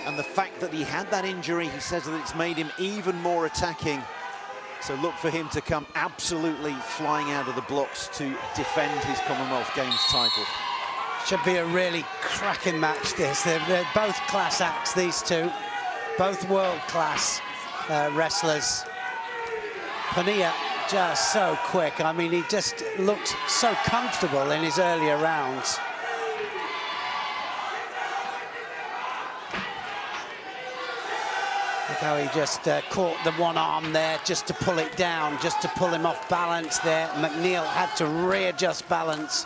And the fact that he had that injury, he says that it's made him even more attacking. So look for him to come absolutely flying out of the blocks to defend his Commonwealth Games title. Should be a really cracking match, this. They're both class acts, these two. Both world-class wrestlers. Punia just so quick. I mean, he just looked so comfortable in his earlier rounds. Look how he just caught the one arm there just to pull it down, just to pull him off balance there. McNeil had to readjust balance.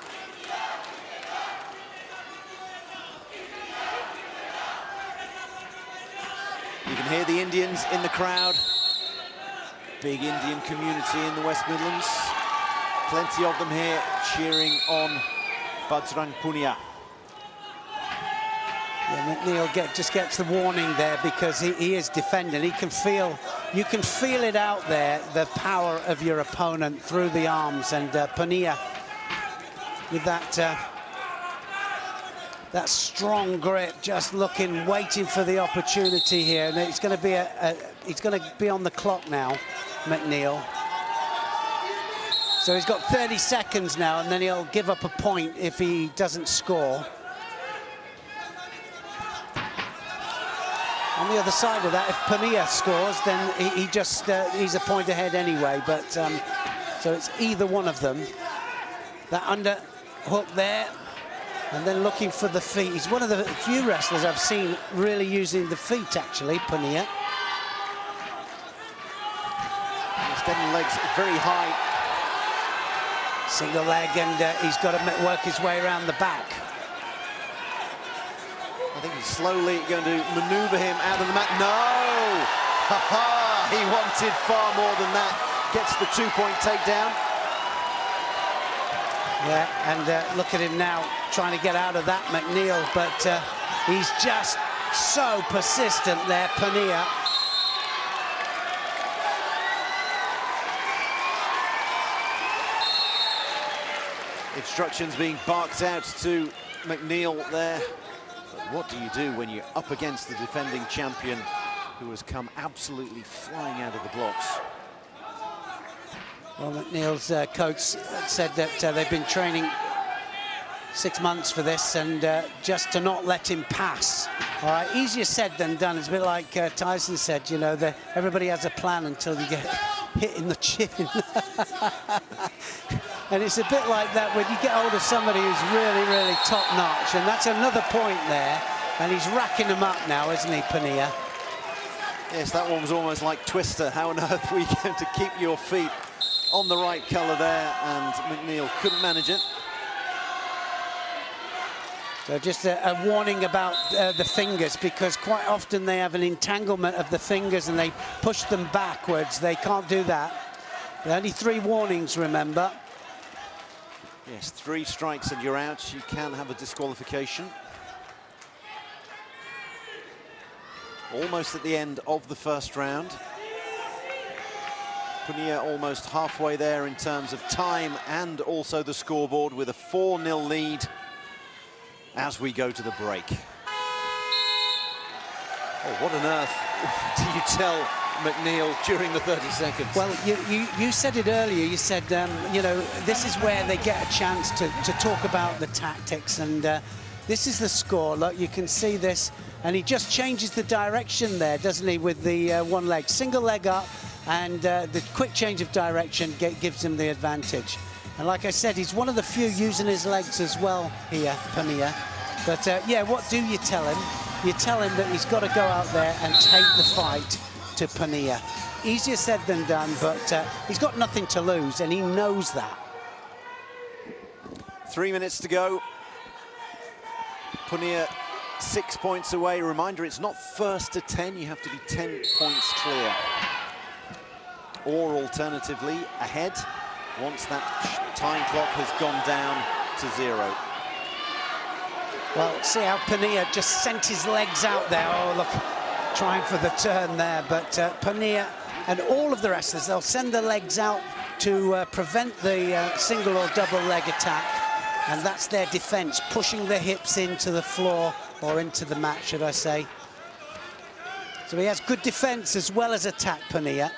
You can hear the Indians in the crowd. Big Indian community in the West Midlands. Plenty of them here cheering on Bajrang Punia. Yeah, McNeil just gets the warning there because he is defending. You can feel it out there, the power of your opponent through the arms, and Punia with that strong grip, just looking, waiting for the opportunity here. And it's going to be he's going to be on the clock now, McNeil. So he's got 30 seconds now, and then he'll give up a point if he doesn't score. On the other side of that, if Punia scores, then he's a point ahead anyway. But so it's either one of them. That underhook there, and then looking for the feet. He's one of the few wrestlers I've seen really using the feet, actually, Punia. He's getting legs very high. Single leg, and he's got to work his way around the back. I think he's slowly going to maneuver him out of the mat. No! Ha-ha! He wanted far more than that. Gets the 2-point takedown. Yeah, and look at him now, trying to get out of that, McNeil, but he's just so persistent there, Punia. Instructions being barked out to McNeil there. But what do you do when you're up against the defending champion who has come absolutely flying out of the blocks? Well, McNeil's coach said that they've been training 6 months for this, and just to not let him pass. All right, easier said than done. It's a bit like Tyson said, you know, everybody has a plan until you get hit in the chin. And it's a bit like that when you get hold of somebody who's really, really top-notch, and that's another point there, and he's racking them up now, isn't he, Punia? Yes, that one was almost like Twister. How on earth were you going to keep your feet on the right colour there, and McNeil couldn't manage it. So just a warning about the fingers, because quite often they have an entanglement of the fingers and they push them backwards. They can't do that. There are only 3 warnings, remember. Yes, 3 strikes and you're out. You can have a disqualification. Almost at the end of the first round. Punia almost halfway there in terms of time and also the scoreboard, with a 4-0 lead as we go to the break. Oh, what on earth do you tell McNeil during the 30 seconds? Well, you said it earlier. You said, you know, this is where they get a chance to talk about the tactics, and this is the score. Look, you can see this, and he just changes the direction there, doesn't he, with the one leg. Single leg up, and the quick change of direction gives him the advantage. And like I said, he's one of the few using his legs as well here, Punia. But yeah, what do you tell him? You tell him that he's got to go out there and take the fight to Punia. Easier said than done, but he's got nothing to lose, and he knows that. 3 minutes to go. Punia 6 points away. Reminder, it's not first to 10. You have to be 10 points clear. Or alternatively, ahead once that time clock has gone down to 0. Well, see how Punia just sent his legs out there. Oh, look, trying for the turn there. But Punia and all of the wrestlers, they'll send their legs out to prevent the single or double leg attack. And that's their defense, pushing the hips into the floor, or into the mat, should I say. So he has good defence as well as attack, Punia.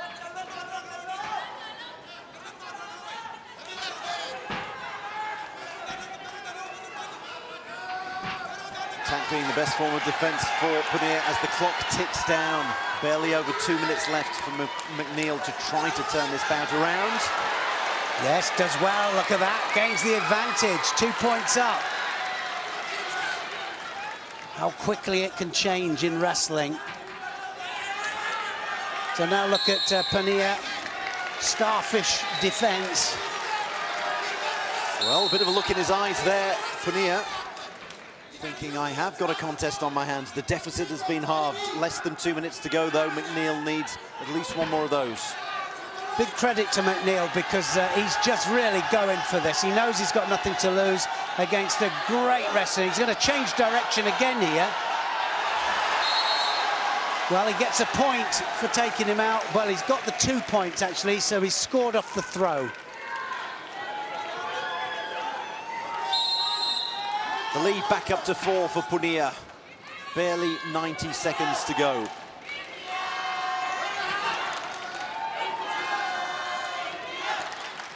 Attack being the best form of defence for Punia as the clock ticks down. Barely over 2 minutes left for McNeil to try to turn this bout around. Yes, does well, look at that, gains the advantage, 2 points up. How quickly it can change in wrestling. So now look at Punia, starfish defence. Well, a bit of a look in his eyes there, Punia. Thinking, I have got a contest on my hands. The deficit has been halved. Less than 2 minutes to go, though. McNeil needs at least one more of those. Big credit to McNeil because he's just really going for this. He knows he's got nothing to lose against a great wrestler. He's going to change direction again here. Well, he gets a point for taking him out. Well, he's got the 2 points, actually, so he's scored off the throw. The lead back up to 4 for Punia. Barely 90 seconds to go.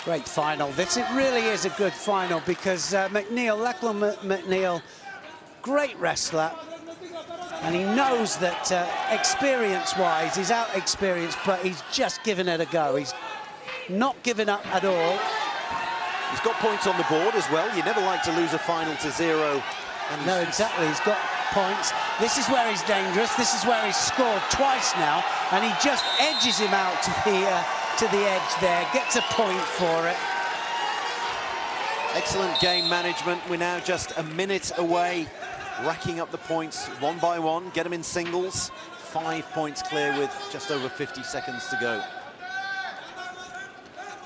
Great final. It really is a good final because Lachlan McNeil, great wrestler, and he knows that experience-wise, he's out-experienced, but he's just given it a go. He's not given up at all. He's got points on the board as well. You never like to lose a final to 0. And no, exactly. He's got points. This is where he's dangerous. This is where he's scored twice now, and he just edges him out to the edge there. Gets a point for it. Excellent game management. We're now just a minute away, racking up the points one by one. Get them in singles. 5 points clear with just over 50 seconds to go.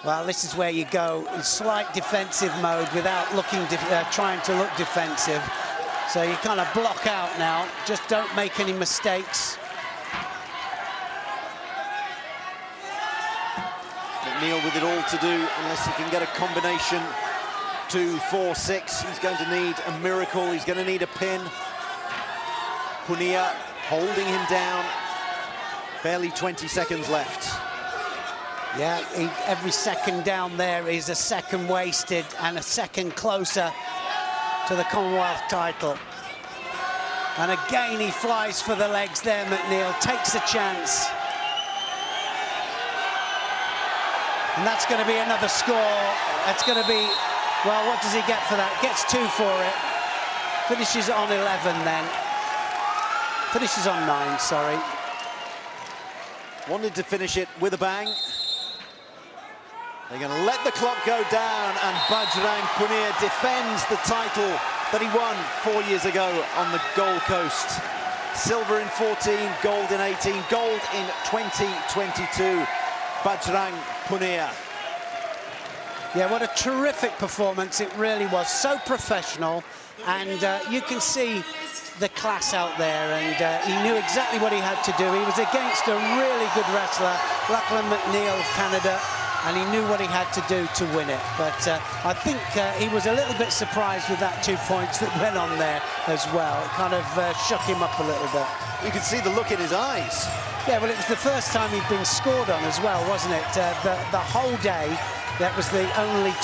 Well, this is where you go in slight defensive mode without trying to look defensive. So you kind of block out now. Just don't make any mistakes. McNeil with it all to do unless he can get a combination 2, 4, 6. He's going to need a miracle. He's going to need a pin. Punia holding him down. Barely 20 seconds left. Yeah, every second down there is a second wasted and a second closer to the Commonwealth title. And again, he flies for the legs there, McNeil, takes a chance. And that's going to be another score. That's going to be, well, what does he get for that? Gets 2 for it. Finishes on 11 then. Finishes on 9, sorry. Wanted to finish it with a bang. They're going to let the clock go down, and Bajrang Punia defends the title that he won 4 years ago on the Gold Coast. Silver in 14, gold in 18, gold in 2022. Bajrang Punia. Yeah, what a terrific performance it really was. So professional, and you can see the class out there, and he knew exactly what he had to do. He was against a really good wrestler, Lachlan McNeil of Canada, and he knew what he had to do to win it. But I think he was a little bit surprised with that 2 points that went on there as well. It kind of shook him up a little bit. You can see the look in his eyes. Yeah, well, it was the first time he'd been scored on as well, wasn't it? The whole day, that was the only